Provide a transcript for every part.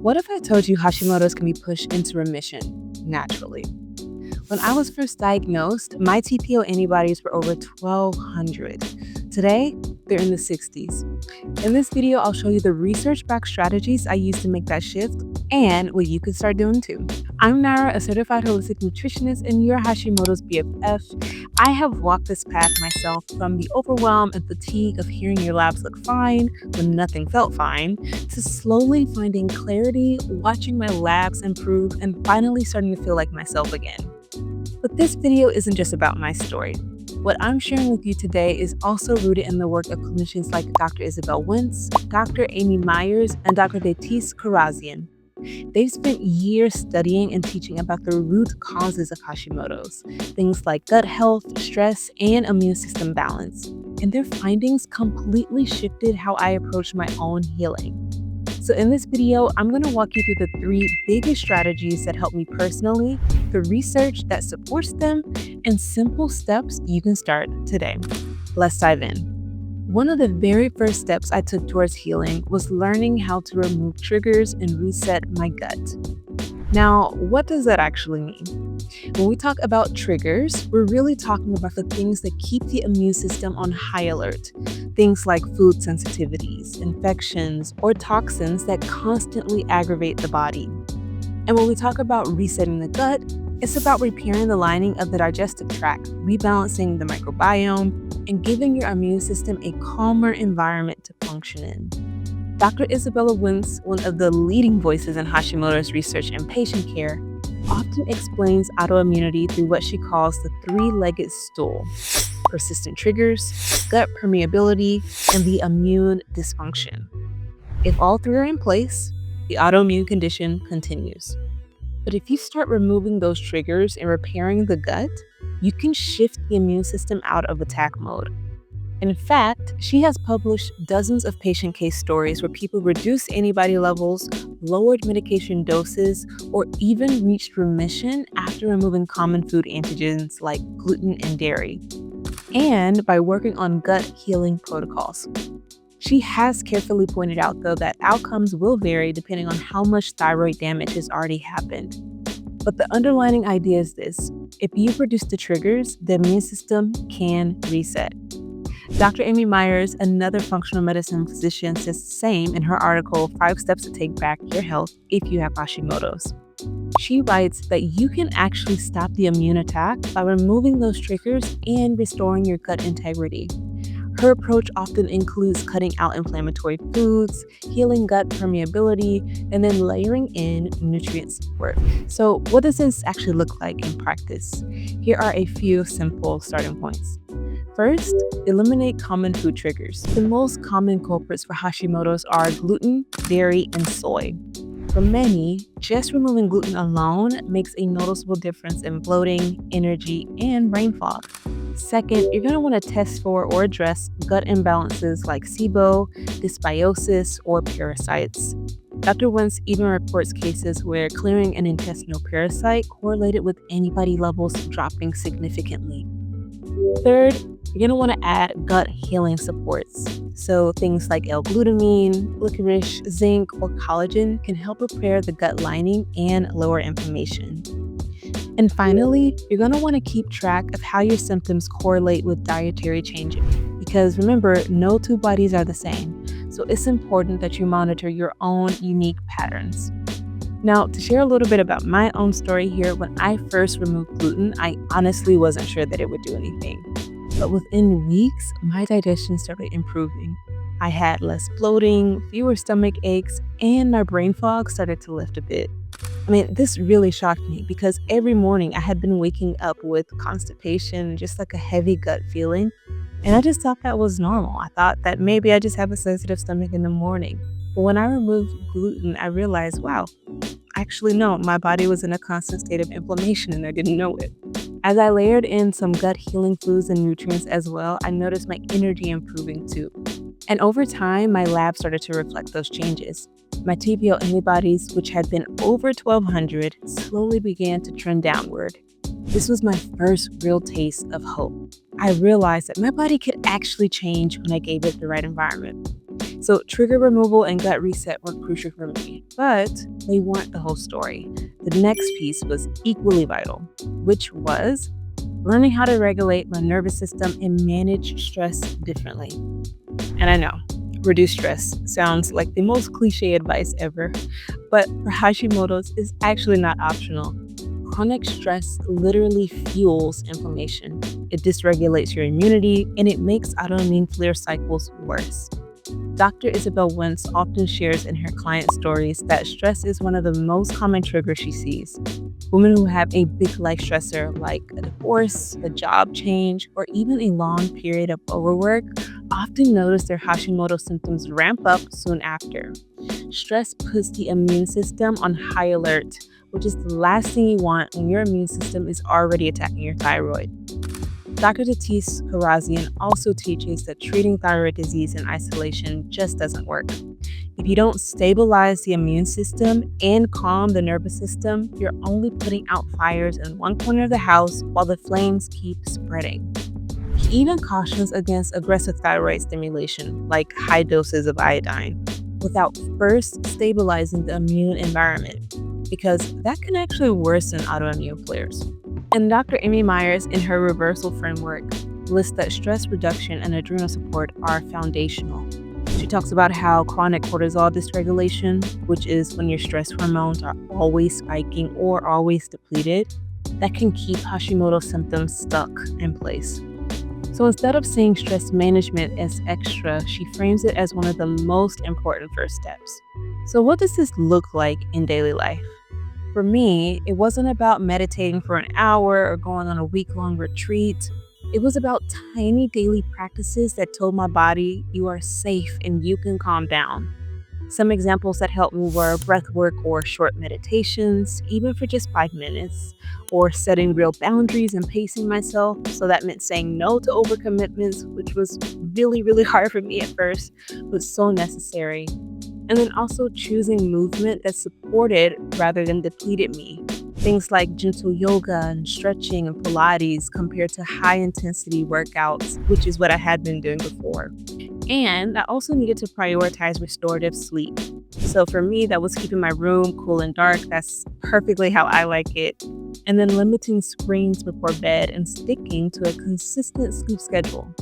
What if I told you Hashimoto's can be pushed into remission naturally? When I was first diagnosed, my TPO antibodies were over 1,200. Today, they're in the 60s. In this video, I'll show you the research-backed strategies I used to make that shift and what you could start doing too. I'm Nara, a certified holistic nutritionist and your Hashimoto's BFF. I have walked this path myself, from the overwhelm and fatigue of hearing your labs look fine when nothing felt fine, to slowly finding clarity, watching my labs improve, and finally starting to feel like myself again. But this video isn't just about my story. What I'm sharing with you today is also rooted in the work of clinicians like Dr. Izabella Wentz, Dr. Amy Myers, and Dr. Datis Kharrazian. They've spent years studying and teaching about the root causes of Hashimoto's, things like gut health, stress, and immune system balance. And their findings completely shifted how I approach my own healing. So in this video, I'm going to walk you through the 3 biggest strategies that help me personally, the research that supports them, and simple steps you can start today. Let's dive in. One of the very first steps I took towards healing was learning how to remove triggers and reset my gut. Now, what does that actually mean? When we talk about triggers, we're really talking about the things that keep the immune system on high alert. Things like food sensitivities, infections, or toxins that constantly aggravate the body. And when we talk about resetting the gut, it's about repairing the lining of the digestive tract, rebalancing the microbiome, and giving your immune system a calmer environment to function in. Dr. Izabella Wentz, one of the leading voices in Hashimoto's research and patient care, often explains autoimmunity through what she calls the 3-legged stool: persistent triggers, gut permeability, and the immune dysfunction. If all 3 are in place, the autoimmune condition continues. But if you start removing those triggers and repairing the gut, you can shift the immune system out of attack mode. In fact, she has published dozens of patient case stories where people reduced antibody levels, lowered medication doses, or even reached remission after removing common food antigens like gluten and dairy, and by working on gut healing protocols. She has carefully pointed out, though, that outcomes will vary depending on how much thyroid damage has already happened. But the underlying idea is this: if you reduce the triggers, the immune system can reset. Dr. Amy Myers, another functional medicine physician, says the same in her article, 5 Steps to Take Back Your Health If You Have Hashimoto's. She writes that you can actually stop the immune attack by removing those triggers and restoring your gut integrity. Her approach often includes cutting out inflammatory foods, healing gut permeability, and then layering in nutrient support. So what does this actually look like in practice? Here are a few simple starting points. First, eliminate common food triggers. The most common culprits for Hashimoto's are gluten, dairy, and soy. For many, just removing gluten alone makes a noticeable difference in bloating, energy, and brain fog. Second, you're going to want to test for or address gut imbalances like SIBO, dysbiosis, or parasites. Dr. Wentz even reports cases where clearing an intestinal parasite correlated with antibody levels dropping significantly. Third, you're going to want to add gut healing supports. So things like L-glutamine, licorice, zinc, or collagen can help repair the gut lining and lower inflammation. And finally, you're going to want to keep track of how your symptoms correlate with dietary changes. Because remember, no 2 bodies are the same. So it's important that you monitor your own unique patterns. Now, to share a little bit about my own story here, when I first removed gluten, I honestly wasn't sure that it would do anything. But within weeks, my digestion started improving. I had less bloating, fewer stomach aches, and my brain fog started to lift a bit. This really shocked me because every morning I had been waking up with constipation, just like a heavy gut feeling. And I just thought that was normal. I thought that maybe I just have a sensitive stomach in the morning. But when I removed gluten, I realized, wow, actually no, my body was in a constant state of inflammation and I didn't know it. As I layered in some gut healing foods and nutrients as well, I noticed my energy improving too. And over time, my lab started to reflect those changes. My TPO antibodies, which had been over 1,200, slowly began to trend downward. This was my first real taste of hope. I realized that my body could actually change when I gave it the right environment. So trigger removal and gut reset were crucial for me, but they weren't the whole story. The next piece was equally vital, which was learning how to regulate my nervous system and manage stress differently. And I know, reduce stress sounds like the most cliche advice ever, but for Hashimoto's, it's actually not optional. Chronic stress literally fuels inflammation. It dysregulates your immunity and it makes autoimmune flare cycles worse. Dr. Izabella Wentz often shares in her client stories that stress is one of the most common triggers she sees. Women who have a big life stressor like a divorce, a job change, or even a long period of overwork often notice their Hashimoto symptoms ramp up soon after. Stress puts the immune system on high alert, which is the last thing you want when your immune system is already attacking your thyroid. Dr. Datis Kharrazian also teaches that treating thyroid disease in isolation just doesn't work. If you don't stabilize the immune system and calm the nervous system, you're only putting out fires in one corner of the house while the flames keep spreading. He even cautions against aggressive thyroid stimulation, like high doses of iodine, without first stabilizing the immune environment, because that can actually worsen autoimmune flares. And Dr. Amy Myers, in her reversal framework, lists that stress reduction and adrenal support are foundational. She talks about how chronic cortisol dysregulation, which is when your stress hormones are always spiking or always depleted, that can keep Hashimoto symptoms stuck in place. So instead of seeing stress management as extra, she frames it as one of the most important first steps. So what does this look like in daily life? For me, it wasn't about meditating for an hour or going on a week-long retreat. It was about tiny daily practices that told my body, you are safe and you can calm down. Some examples that helped me were breath work or short meditations, even for just 5 minutes, or setting real boundaries and pacing myself. So that meant saying no to overcommitments, which was really hard for me at first, but so necessary. And then also choosing movement that supported rather than depleted me. Things like gentle yoga and stretching and Pilates compared to high intensity workouts, which is what I had been doing before. And I also needed to prioritize restorative sleep. So for me, that was keeping my room cool and dark. That's perfectly how I like it. And then limiting screens before bed and sticking to a consistent sleep schedule.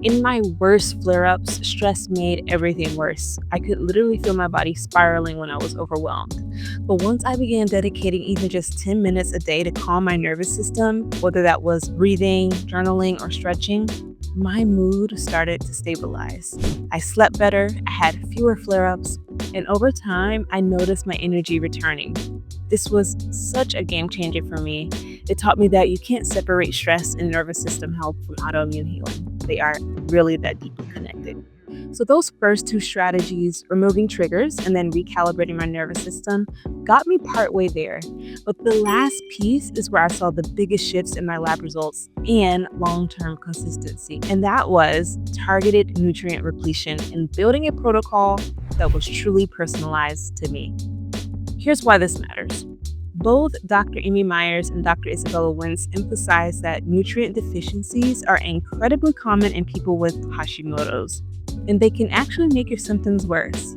In my worst flare-ups, stress made everything worse. I could literally feel my body spiraling when I was overwhelmed. But once I began dedicating even just 10 minutes a day to calm my nervous system, whether that was breathing, journaling, or stretching, my mood started to stabilize. I slept better, I had fewer flare-ups, and over time, I noticed my energy returning. This was such a game changer for me. It taught me that you can't separate stress and nervous system health from autoimmune healing. They are really that deeply connected. So those first two strategies, removing triggers and then recalibrating my nervous system, got me partway there. But the last piece is where I saw the biggest shifts in my lab results and long-term consistency. And that was targeted nutrient repletion and building a protocol that was truly personalized to me. Here's why this matters. Both Dr. Amy Myers and Dr. Izabella Wentz emphasize that nutrient deficiencies are incredibly common in people with Hashimoto's, and they can actually make your symptoms worse.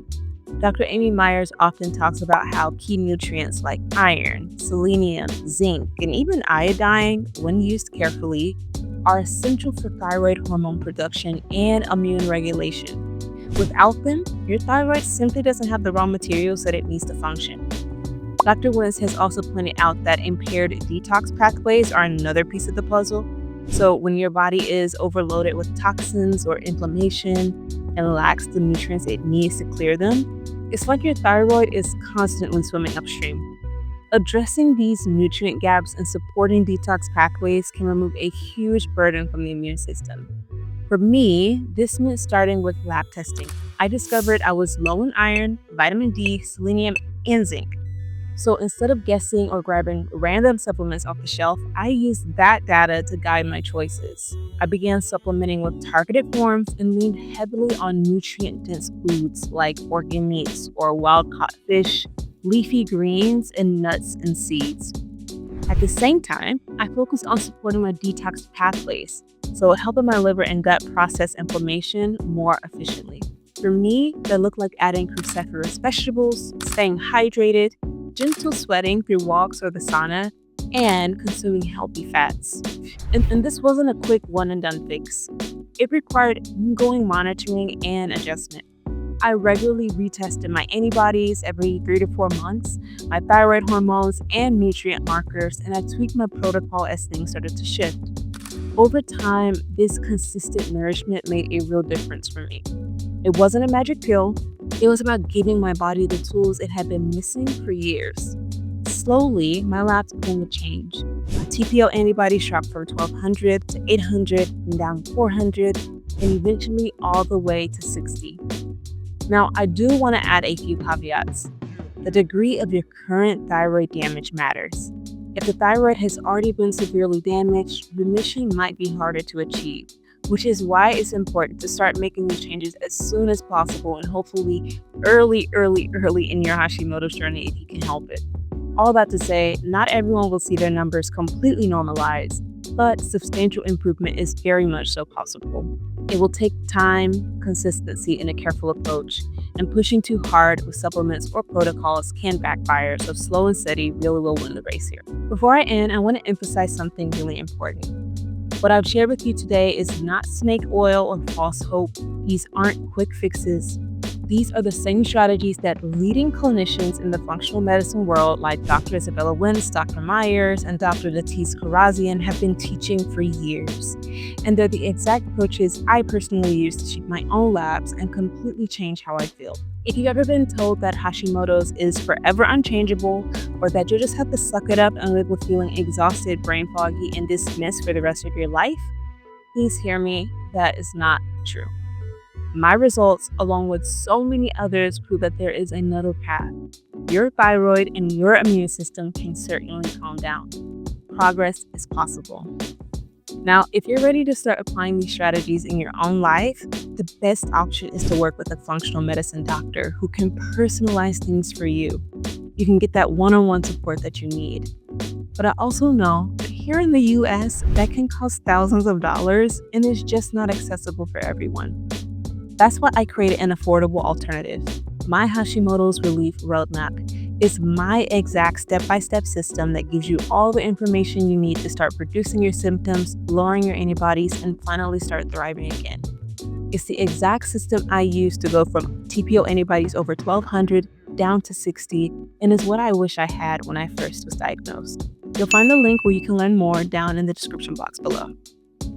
Dr. Amy Myers often talks about how key nutrients like iron, selenium, zinc, and even iodine, when used carefully, are essential for thyroid hormone production and immune regulation. Without them, your thyroid simply doesn't have the raw materials that it needs to function. Dr. Wentz has also pointed out that impaired detox pathways are another piece of the puzzle. So when your body is overloaded with toxins or inflammation and lacks the nutrients it needs to clear them, it's like your thyroid is constantly swimming upstream. Addressing these nutrient gaps and supporting detox pathways can remove a huge burden from the immune system. For me, this meant starting with lab testing. I discovered I was low in iron, vitamin D, selenium, and zinc. So instead of guessing or grabbing random supplements off the shelf, I used that data to guide my choices. I began supplementing with targeted forms and leaned heavily on nutrient-dense foods like organ meats or wild-caught fish, leafy greens, and nuts and seeds. At the same time, I focused on supporting my detox pathways, so helping my liver and gut process inflammation more efficiently. For me, that looked like adding cruciferous vegetables, staying hydrated, gentle sweating through walks or the sauna, and consuming healthy fats. And this wasn't a quick one and done fix. It required ongoing monitoring and adjustment. I regularly retested my antibodies every 3 to 4 months, my thyroid hormones, and nutrient markers, and I tweaked my protocol as things started to shift. Over time, this consistent nourishment made a real difference for me. It wasn't a magic pill, it was about giving my body the tools it had been missing for years. Slowly, my labs began to change. My TPO antibodies dropped from 1200 to 800 and down 400, and eventually all the way to 60. Now, I do want to add a few caveats. The degree of your current thyroid damage matters. If the thyroid has already been severely damaged, remission might be harder to achieve, which is why it's important to start making these changes as soon as possible and hopefully early in your Hashimoto's journey if you can help it. All that to say, not everyone will see their numbers completely normalize, but substantial improvement is very much so possible. It will take time, consistency, and a careful approach, and pushing too hard with supplements or protocols can backfire, so slow and steady really will win the race here. Before I end, I want to emphasize something really important. What I've shared with you today is not snake oil or false hope. These aren't quick fixes. These are the same strategies that leading clinicians in the functional medicine world like Dr. Izabella Wentz, Dr. Myers, and Dr. Datis Kharrazian have been teaching for years. And they're the exact approaches I personally use to check my own labs and completely change how I feel. If you've ever been told that Hashimoto's is forever unchangeable, or that you'll just have to suck it up and live with feeling exhausted, brain foggy, and dismissed for the rest of your life, please hear me, that is not true. My results, along with so many others, prove that there is another path. Your thyroid and your immune system can certainly calm down. Progress is possible. Now, if you're ready to start applying these strategies in your own life, the best option is to work with a functional medicine doctor who can personalize things for you. You can get that one-on-one support that you need. But I also know that here in the US, that can cost thousands of dollars and is just not accessible for everyone. That's why I created an affordable alternative. My Hashimoto's Relief Roadmap is my exact step-by-step system that gives you all the information you need to start reducing your symptoms, lowering your antibodies, and finally start thriving again. It's the exact system I use to go from TPO antibodies over 1200 down to 60, and is what I wish I had when I first was diagnosed. You'll find the link where you can learn more down in the description box below.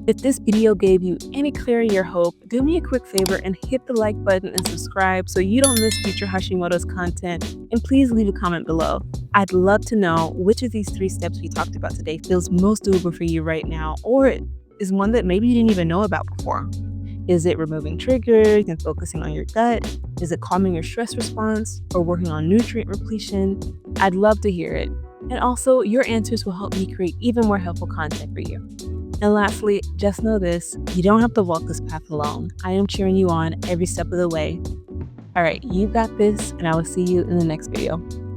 If this video gave you any clarity or hope, do me a quick favor and hit the like button and subscribe so you don't miss future Hashimoto's content, and please leave a comment below. I'd love to know which of these 3 steps we talked about today feels most doable for you right now, or is one that maybe you didn't even know about before. Is it removing triggers and focusing on your gut? Is it calming your stress response or working on nutrient repletion? I'd love to hear it. And also, your answers will help me create even more helpful content for you. And lastly, just know this, you don't have to walk this path alone. I am cheering you on every step of the way. All right, you got this, and I will see you in the next video.